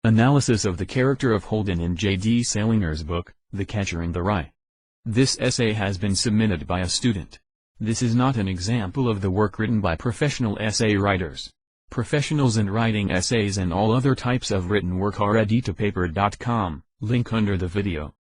Analysis of the character of Holden in J.D. Salinger's book, The Catcher in the Rye. This essay has been submitted by a student. This is not an example of the work written by professional essay writers. Professionals in writing essays and all other types of written work are at editapaper.com, link under the video.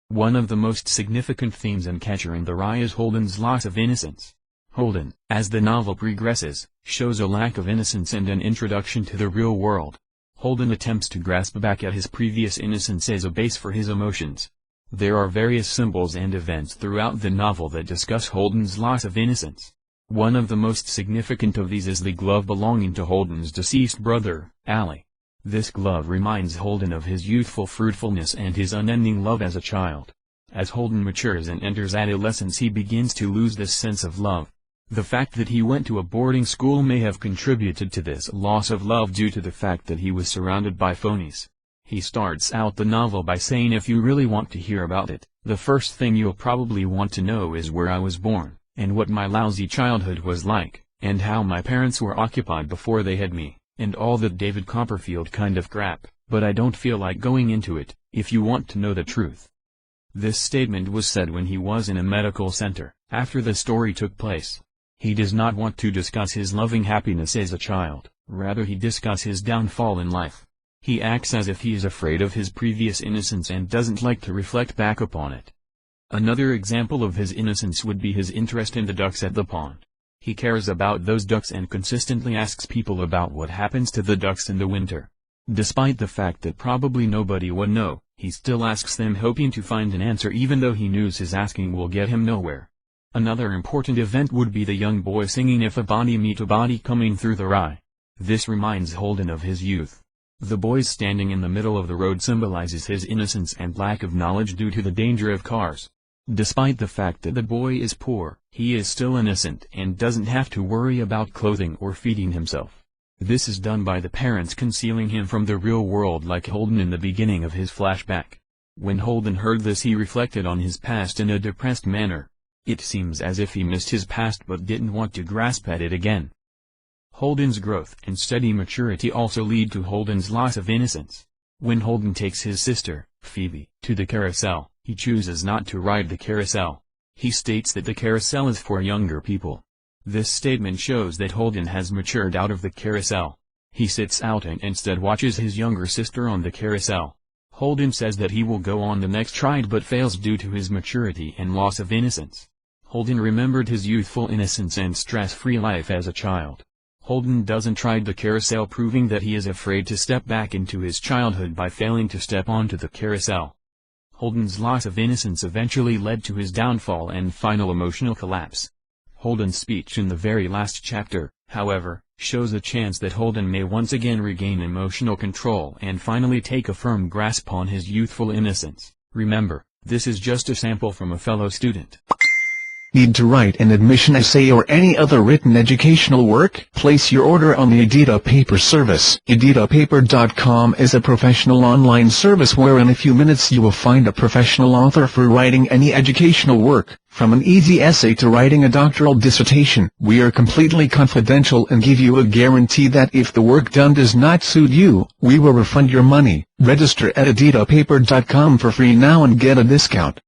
One of the most significant themes in Catcher in the Rye is Holden's loss of innocence. Holden, as the novel progresses, shows a lack of innocence and an introduction to the real world. Holden attempts to grasp back at his previous innocence as a base for his emotions. There are various symbols and events throughout the novel that discuss Holden's loss of innocence. One of the most significant of these is the glove belonging to Holden's deceased brother, Ali. This glove reminds Holden of his youthful fruitfulness and his unending love as a child. As Holden matures and enters adolescence, he begins to lose this sense of love. The fact that he went to a boarding school may have contributed to this loss of love due to the fact that he was surrounded by phonies. He starts out the novel by saying, "If you really want to hear about it, the first thing you'll probably want to know is where I was born, and what my lousy childhood was like, and how my parents were occupied before they had me, and all that David Copperfield kind of crap, but I don't feel like going into it, if you want to know the truth." This statement was said when he was in a medical center, after the story took place. He does not want to discuss his loving happiness as a child, rather he discusses his downfall in life. He acts as if he is afraid of his previous innocence and doesn't like to reflect back upon it. Another example of his innocence would be his interest in the ducks at the pond. He cares about those ducks and consistently asks people about what happens to the ducks in the winter. Despite the fact that probably nobody would know, he still asks them, hoping to find an answer even though he knows his asking will get him nowhere. Another important event would be the young boy singing "If a body meet a body" coming through the rye. This reminds Holden of his youth. The boy standing in the middle of the road symbolizes his innocence and lack of knowledge due to the danger of cars. Despite the fact that the boy is poor, he is still innocent and doesn't have to worry about clothing or feeding himself. This is done by the parents concealing him from the real world, like Holden in the beginning of his flashback. When Holden heard this, he reflected on his past in a depressed manner. It seems as if he missed his past but didn't want to grasp at it again. Holden's growth and steady maturity also lead to Holden's loss of innocence. When Holden takes his sister, Phoebe, to the carousel, he chooses not to ride the carousel. He states that the carousel is for younger people. This statement shows that Holden has matured out of the carousel. He sits out and instead watches his younger sister on the carousel. Holden says that he will go on the next ride but fails due to his maturity and loss of innocence. Holden remembered his youthful innocence and stress-free life as a child. Holden doesn't ride the carousel, proving that he is afraid to step back into his childhood by failing to step onto the carousel. Holden's loss of innocence eventually led to his downfall and final emotional collapse. Holden's speech in the very last chapter, however, shows a chance that Holden may once again regain emotional control and finally take a firm grasp on his youthful innocence. Remember, this is just a sample from a fellow student. Need to write an admission essay or any other written educational work? Place your order on the Edita Paper service. EditaPaper.com is a professional online service where in a few minutes you will find a professional author for writing any educational work, from an easy essay to writing a doctoral dissertation. We are completely confidential and give you a guarantee that if the work done does not suit you, we will refund your money. Register at EditaPaper.com for free now and get a discount.